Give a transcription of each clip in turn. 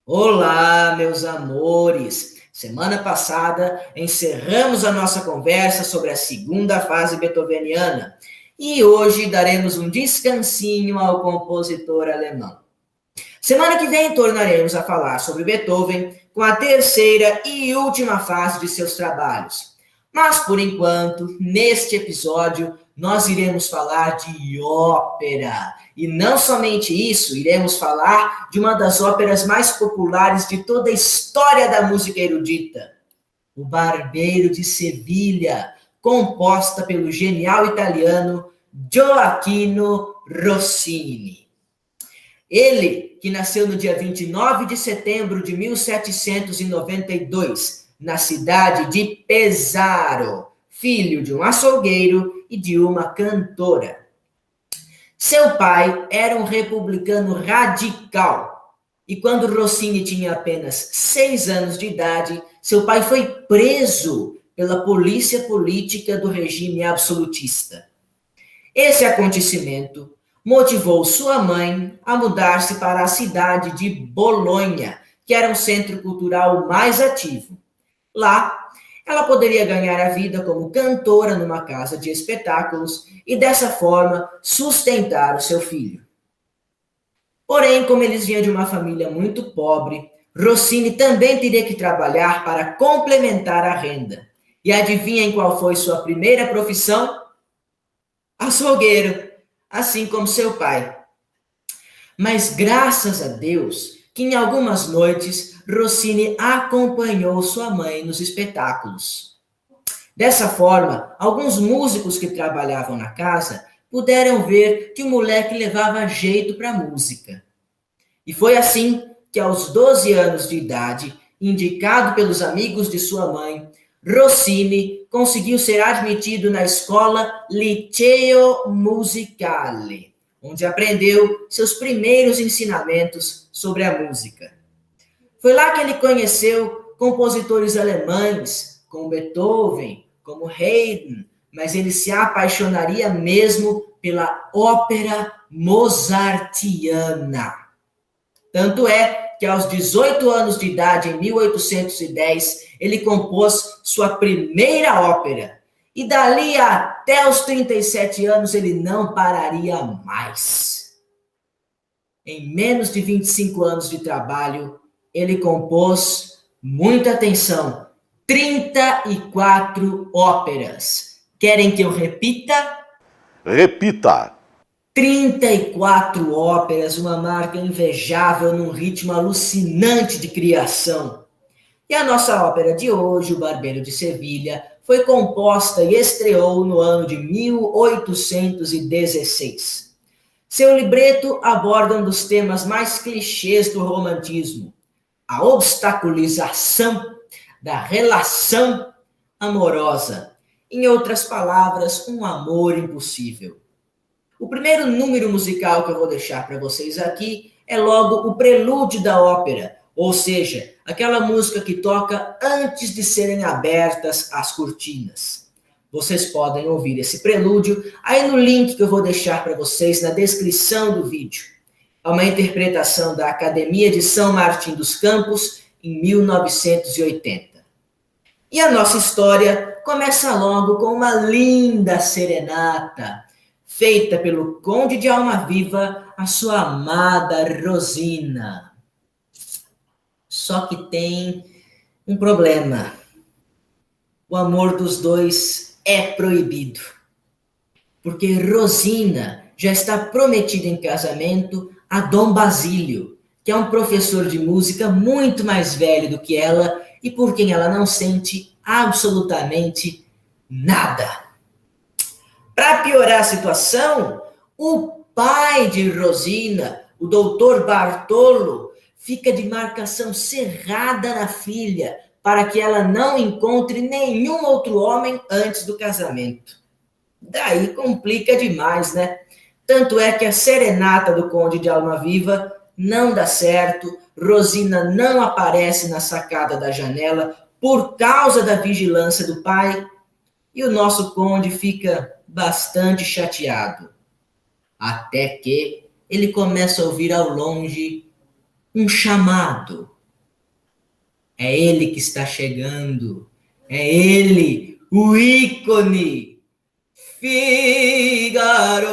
Olá, meus amores! Semana passada encerramos a nossa conversa sobre a segunda fase beethoveniana e hoje daremos um descansinho ao compositor alemão. Semana que vem tornaremos a falar sobre Beethoven com a terceira e última fase de seus trabalhos. Mas, por enquanto, neste episódio, nós iremos falar de ópera. E não somente isso, iremos falar de uma das óperas mais populares de toda a história da música erudita, O Barbeiro de Sevilha, composta pelo genial italiano Gioachino Rossini. Ele, que nasceu no dia 29 de setembro de 1792, na cidade de Pesaro, filho de um açougueiro e de uma cantora. Seu pai era um republicano radical, e quando Rossini tinha apenas 6 anos de idade, seu pai foi preso pela polícia política do regime absolutista. Esse acontecimento motivou sua mãe a mudar-se para a cidade de Bolonha, que era um centro cultural mais ativo. Lá, ela poderia ganhar a vida como cantora numa casa de espetáculos e, dessa forma, sustentar o seu filho. Porém, como eles vinham de uma família muito pobre, Rossini também teria que trabalhar para complementar a renda. E adivinhem qual foi sua primeira profissão? Açougueiro, assim como seu pai. Mas graças a Deus que em algumas noites Rossini acompanhou sua mãe nos espetáculos. Dessa forma, alguns músicos que trabalhavam na casa puderam ver que o moleque levava jeito para a música. E foi assim que aos 12 anos de idade, indicado pelos amigos de sua mãe, Rossini conseguiu ser admitido na escola Liceo Musicale, onde aprendeu seus primeiros ensinamentos sobre a música. Foi lá que ele conheceu compositores alemães, como Beethoven, como Haydn, mas ele se apaixonaria mesmo pela ópera mozartiana. Tanto é que aos 18 anos de idade, em 1810, ele compôs sua primeira ópera. E dali até os 37 anos ele não pararia mais. Em menos de 25 anos de trabalho, ele compôs, muita atenção, 34 óperas. Querem que eu repita? Repita! 34 óperas, uma marca invejável num ritmo alucinante de criação. E a nossa ópera de hoje, O Barbeiro de Sevilha, foi composta e estreou no ano de 1816. Seu libreto aborda um dos temas mais clichês do romantismo, a obstaculização da relação amorosa. Em outras palavras, um amor impossível. O primeiro número musical que eu vou deixar para vocês aqui é logo o prelúdio da ópera, ou seja, aquela música que toca antes de serem abertas as cortinas. Vocês podem ouvir esse prelúdio aí no link que eu vou deixar para vocês na descrição do vídeo. É uma interpretação da Academia de São Martim dos Campos em 1980. E a nossa história começa logo com uma linda serenata, feita pelo Conde de Almaviva a sua amada Rosina. Só que tem um problema. O amor dos dois é proibido. Porque Rosina já está prometida em casamento a Dom Basílio, que é um professor de música muito mais velho do que ela e por quem ela não sente absolutamente nada. Para piorar a situação, o pai de Rosina, o doutor Bartolo, fica de marcação cerrada na filha para que ela não encontre nenhum outro homem antes do casamento. Daí complica demais, né? Tanto é que a serenata do Conde de Almaviva não dá certo, Rosina não aparece na sacada da janela por causa da vigilância do pai e o nosso conde fica bastante chateado. Até que ele começa a ouvir ao longe um chamado. É ele que está chegando. É ele, o ícone. Fígaro.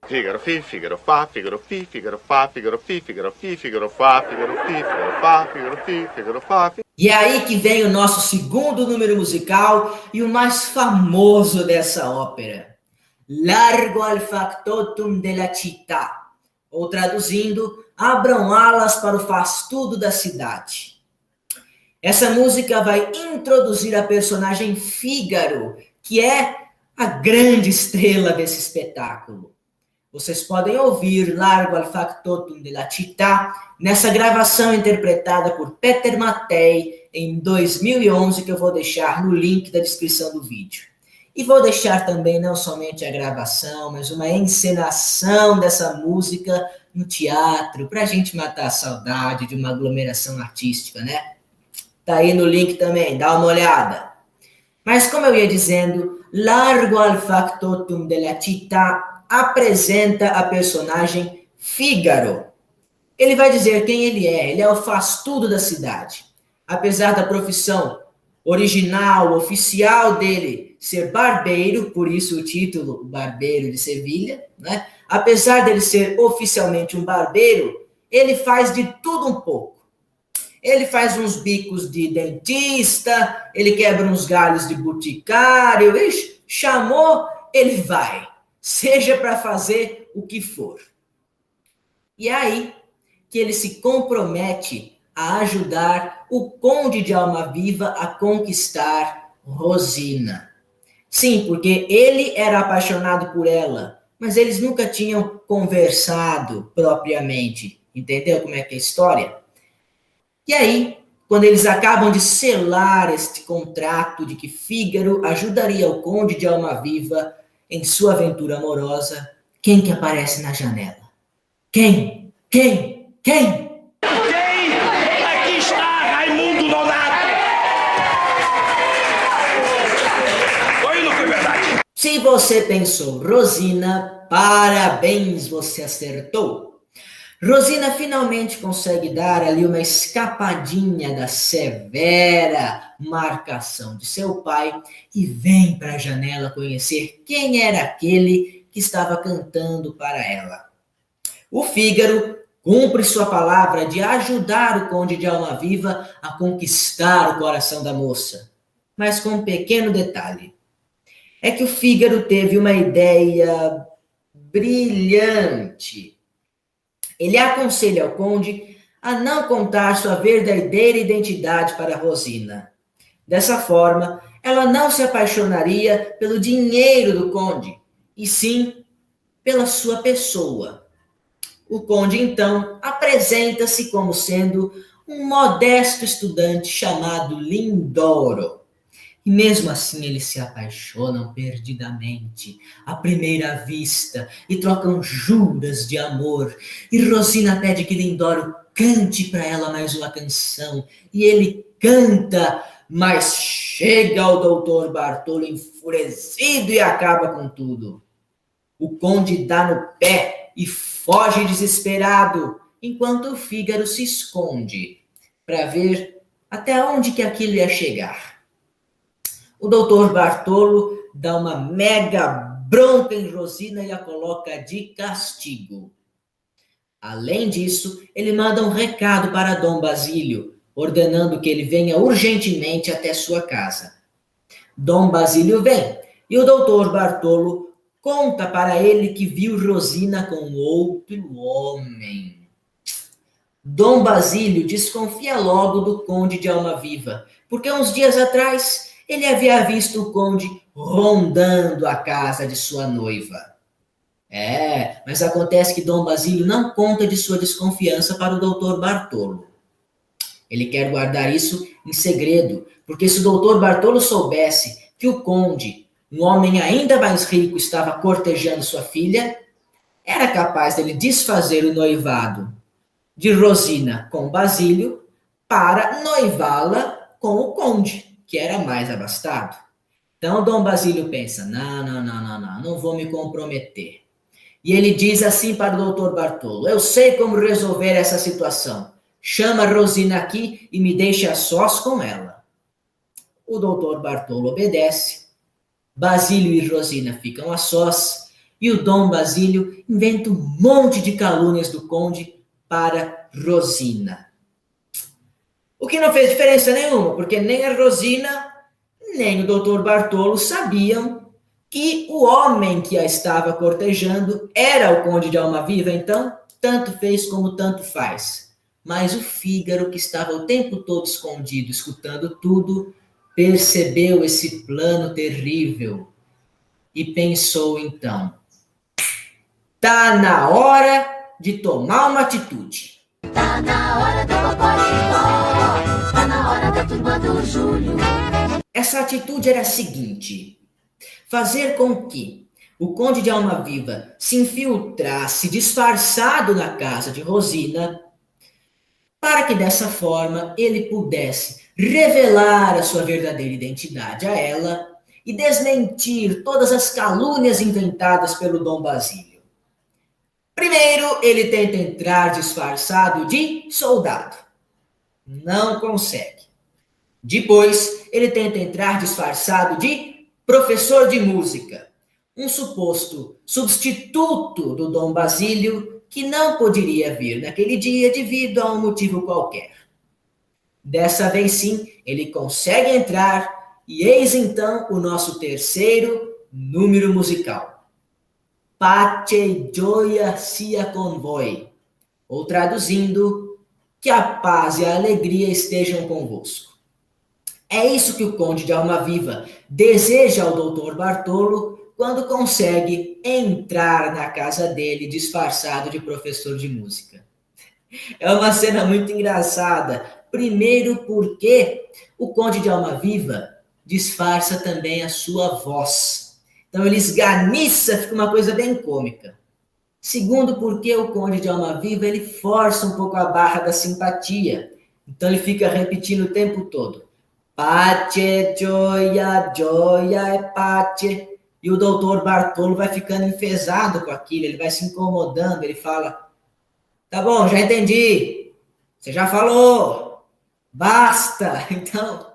Fígaro, fi, Fígaro, fá, Fígaro, fi, Fígaro, fá, Fígaro, fi, Fígaro, fi, Fígaro, fá, Fígaro, fi, Fígaro, fá, Fígaro, fi, Fígaro, fá. E é aí que vem o nosso segundo número musical e o mais famoso dessa ópera. Largo al factotum della città. Ou traduzindo, abram alas para o fastudo da cidade. Essa música vai introduzir a personagem Fígaro, que é a grande estrela desse espetáculo. Vocês podem ouvir Largo al factotum della città nessa gravação interpretada por Peter Mattei em 2011, que eu vou deixar no link da descrição do vídeo. E vou deixar também não somente a gravação, mas uma encenação dessa música no teatro, para a gente matar a saudade de uma aglomeração artística, né? Tá aí no link também, dá uma olhada. Mas como eu ia dizendo, Largo al factotum della città apresenta a personagem Fígaro. Ele vai dizer quem ele é o faz-tudo da cidade. Apesar da profissão original, oficial dele ser barbeiro, por isso o título Barbeiro de Sevilha, né? Apesar dele ser oficialmente um barbeiro, ele faz de tudo um pouco. Ele faz uns bicos de dentista, ele quebra uns galhos de boticário, chamou, ele vai, seja para fazer o que for. E é aí que ele se compromete a ajudar o Conde de Almaviva a conquistar Rosina. Sim, porque ele era apaixonado por ela, mas eles nunca tinham conversado propriamente. Entendeu como é que é a história? E aí, quando eles acabam de selar este contrato de que Fígaro ajudaria o Conde de Almaviva em sua aventura amorosa, quem que aparece na janela? Quem? Aqui está Raimundo Donato! Foi ou não foi verdade? Se você pensou Rosina, parabéns, você acertou. Rosina finalmente consegue dar ali uma escapadinha da severa marcação de seu pai e vem para a janela conhecer quem era aquele que estava cantando para ela. O Fígaro cumpre sua palavra de ajudar o Conde de Almaviva a conquistar o coração da moça, mas com um pequeno detalhe. É que o Fígaro teve uma ideia brilhante. Ele aconselha ao conde a não contar sua verdadeira identidade para Rosina. Dessa forma, ela não se apaixonaria pelo dinheiro do conde, e sim pela sua pessoa. O conde, então, apresenta-se como sendo um modesto estudante chamado Lindoro. E mesmo assim eles se apaixonam perdidamente, à primeira vista, e trocam juras de amor. E Rosina pede que Lindoro cante para ela mais uma canção. E ele canta, mas chega o doutor Bartolo enfurecido e acaba com tudo. O conde dá no pé e foge desesperado, enquanto o Fígaro se esconde, para ver até onde que aquilo ia chegar. O doutor Bartolo dá uma mega bronca em Rosina e a coloca de castigo. Além disso, ele manda um recado para Dom Basílio, ordenando que ele venha urgentemente até sua casa. Dom Basílio vem e o doutor Bartolo conta para ele que viu Rosina com outro homem. Dom Basílio desconfia logo do Conde de Almaviva, porque uns dias atrás ele havia visto o conde rondando a casa de sua noiva. Mas acontece que Dom Basílio não conta de sua desconfiança para o doutor Bartolo. Ele quer guardar isso em segredo, porque se o doutor Bartolo soubesse que o conde, um homem ainda mais rico, estava cortejando sua filha, era capaz dele desfazer o noivado de Rosina com Basílio para noivá-la com o conde, que era mais abastado. Então, Dom Basílio pensa, não vou me comprometer. E ele diz assim para o doutor Bartolo, eu sei como resolver essa situação. chama Rosina aqui e me deixa a sós com ela. O doutor Bartolo obedece. Basílio e Rosina ficam a sós e o Dom Basílio inventa um monte de calúnias do conde para Rosina. O que não fez diferença nenhuma, porque nem a Rosina, nem o doutor Bartolo sabiam que o homem que a estava cortejando era o conde de Almaviva, então tanto fez como tanto faz. Mas o Fígaro, que estava o tempo todo escondido, escutando tudo, percebeu esse plano terrível e pensou então: tá na hora de tomar uma atitude. Tá na hora do Cocoricó, tá na hora da turma do Júlio. Essa atitude era a seguinte: fazer com que o conde de Almaviva se infiltrasse disfarçado na casa de Rosina, para que dessa forma ele pudesse revelar a sua verdadeira identidade a ela e desmentir todas as calúnias inventadas pelo Dom Basílio. Primeiro, ele tenta entrar disfarçado de soldado. Não consegue. Depois, ele tenta entrar disfarçado de professor de música, um suposto substituto do Dom Basílio que não poderia vir naquele dia devido a um motivo qualquer. Dessa vez sim, ele consegue entrar e eis então o nosso terceiro número musical. Pace gioia sia con voi, ou traduzindo, que a paz e a alegria estejam convosco. É isso que o conde de Almaviva deseja ao doutor Bartolo quando consegue entrar na casa dele disfarçado de professor de música. É uma cena muito engraçada. Primeiro porque o conde de Almaviva disfarça também a sua voz. Então ele esganiça, fica uma coisa bem cômica. Segundo porque o conde de Almaviva ele força um pouco a barra da simpatia. Então ele fica repetindo o tempo todo: pace, gioia, gioia é pace. E o doutor Bartolo vai ficando enfesado com aquilo, ele vai se incomodando, ele fala: tá bom, já entendi, você já falou, basta. Então,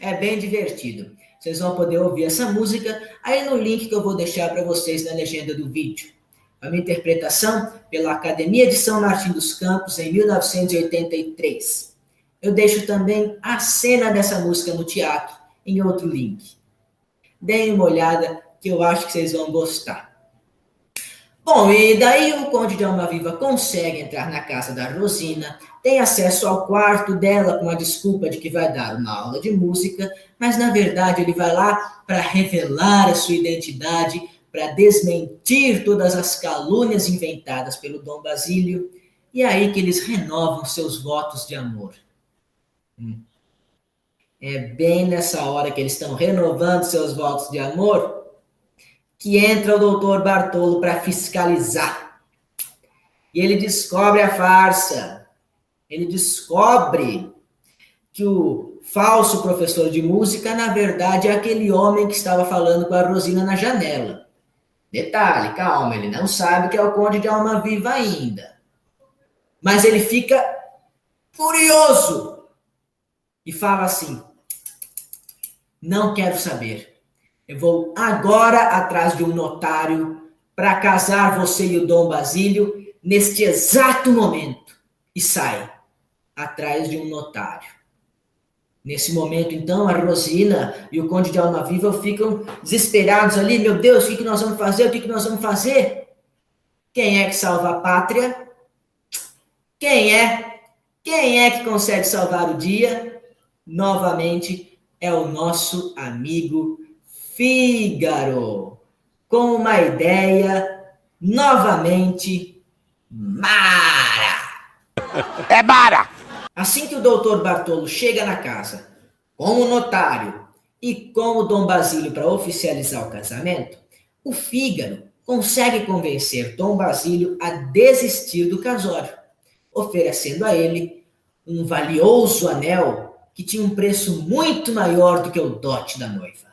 é bem divertido. Vocês vão poder ouvir essa música aí no link que eu vou deixar para vocês na legenda do vídeo. A minha interpretação pela Academia de São Martim dos Campos em 1983. Eu deixo também a cena dessa música no teatro em outro link. Deem uma olhada que eu acho que vocês vão gostar. Bom, e daí o conde de Almaviva consegue entrar na casa da Rosina, tem acesso ao quarto dela com a desculpa de que vai dar uma aula de música, mas na verdade ele vai lá para revelar a sua identidade, para desmentir todas as calúnias inventadas pelo Dom Basílio, e é aí que eles renovam seus votos de amor. É bem nessa hora que eles estão renovando seus votos de amor que entra o doutor Bartolo para fiscalizar. E ele descobre a farsa. Ele descobre que o falso professor de música, na verdade, é aquele homem que estava falando com a Rosina na janela. Detalhe, calma, ele não sabe que é o conde de Almaviva ainda. Mas ele fica furioso e fala assim: não quero saber. Eu vou agora atrás de um notário para casar você e o Dom Basílio neste exato momento. E sai atrás de um notário. Nesse momento, então, a Rosina e o conde de Almaviva ficam desesperados ali. Meu Deus, o que nós vamos fazer? O que nós vamos fazer? Quem é que salva a pátria? Quem é? Quem é que consegue salvar o dia? Novamente, é o nosso amigo Fígaro, com uma ideia novamente mara. É bara! Assim que o doutor Bartolo chega na casa com o notário e com o Dom Basílio para oficializar o casamento, o Fígaro consegue convencer Dom Basílio a desistir do casório, oferecendo a ele um valioso anel que tinha um preço muito maior do que o dote da noiva.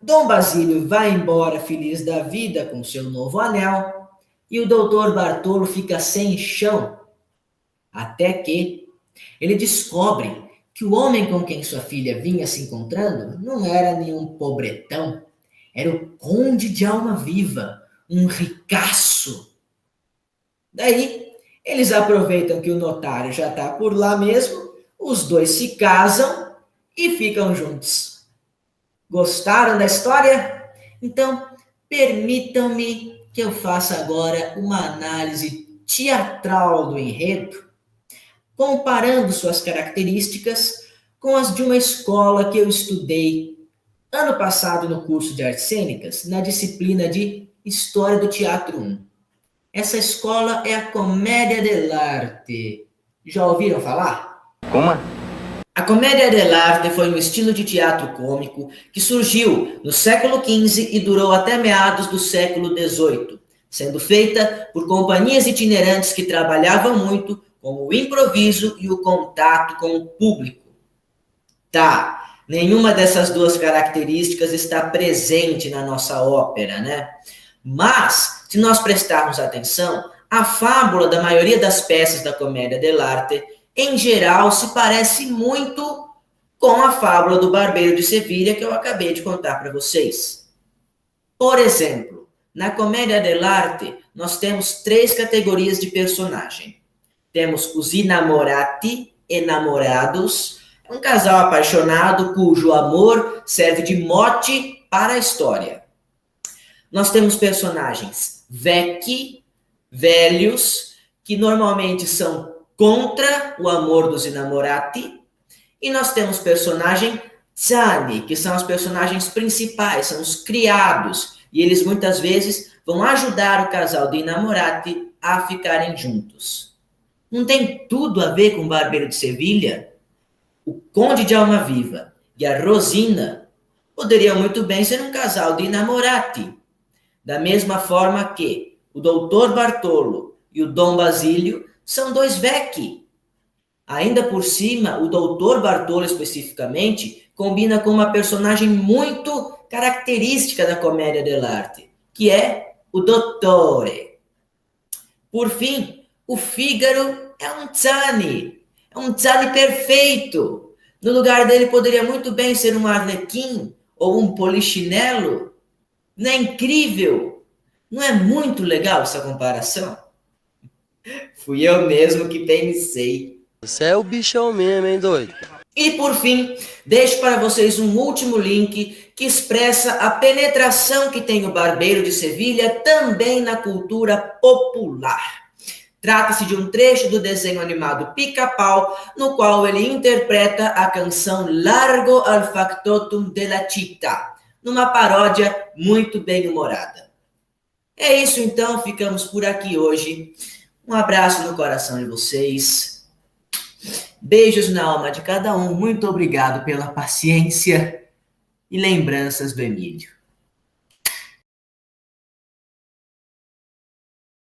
Dom Basílio vai embora feliz da vida com seu novo anel e o doutor Bartolo fica sem chão Até que ele descobre que o homem com quem sua filha vinha se encontrando não era nenhum pobretão, era o conde de Almaviva, um ricaço. Daí, eles aproveitam que o notário já está por lá mesmo, os dois se casam e ficam juntos. Gostaram da história? Então, permitam-me que eu faça agora uma análise teatral do enredo, comparando suas características com as de uma escola que eu estudei ano passado no curso de artes cênicas, na disciplina de História do Teatro 1. Essa escola é a Commedia dell'arte. Já ouviram falar? Como? A Commedia dell'arte foi um estilo de teatro cômico que surgiu no século XV e durou até meados do século XVIII, sendo feita por companhias itinerantes que trabalhavam muito com o improviso e o contato com o público. Tá, nenhuma dessas duas características está presente na nossa ópera, né? Mas, se nós prestarmos atenção, a fábula da maioria das peças da Commedia dell'arte, em geral, se parece muito com a fábula do Barbeiro de Sevilha que eu acabei de contar para vocês. Por exemplo, na Commedia dell'arte, nós temos 3 categorias de personagem. Temos os innamorati, enamorados, um casal apaixonado cujo amor serve de mote para a história. Nós temos personagens vecchi, velhos, que normalmente são contra o amor dos innamorati, e nós temos personagem zani, que são os personagens principais, são os criados, e eles muitas vezes vão ajudar o casal de innamorati a ficarem juntos. Não tem tudo a ver com o Barbeiro de Sevilha? O Conde de Almaviva e a Rosina poderiam muito bem ser um casal de innamorati. Da mesma forma que o Doutor Bartolo e o Dom Basílio são 2 vecchi. Ainda por cima, o Doutor Bartolo especificamente combina com uma personagem muito característica da Commedia dell'arte, que é o Dottore. Por fim, o Fígaro é um Zani perfeito. No lugar dele poderia muito bem ser um Arlequim ou um Polichinelo. Não é incrível? Não é muito legal essa comparação? Fui eu mesmo que pensei. Você é o bichão mesmo, hein, doido? E por fim, deixo para vocês um último link que expressa a penetração que tem o Barbeiro de Sevilha também na cultura popular. Trata-se de um trecho do desenho animado Pica-Pau, no qual ele interpreta a canção Largo al factotum della città, numa paródia muito bem-humorada. É isso então, ficamos por aqui hoje. Um abraço no coração de vocês. Beijos na alma de cada um. Muito obrigado pela paciência e lembranças do Emílio.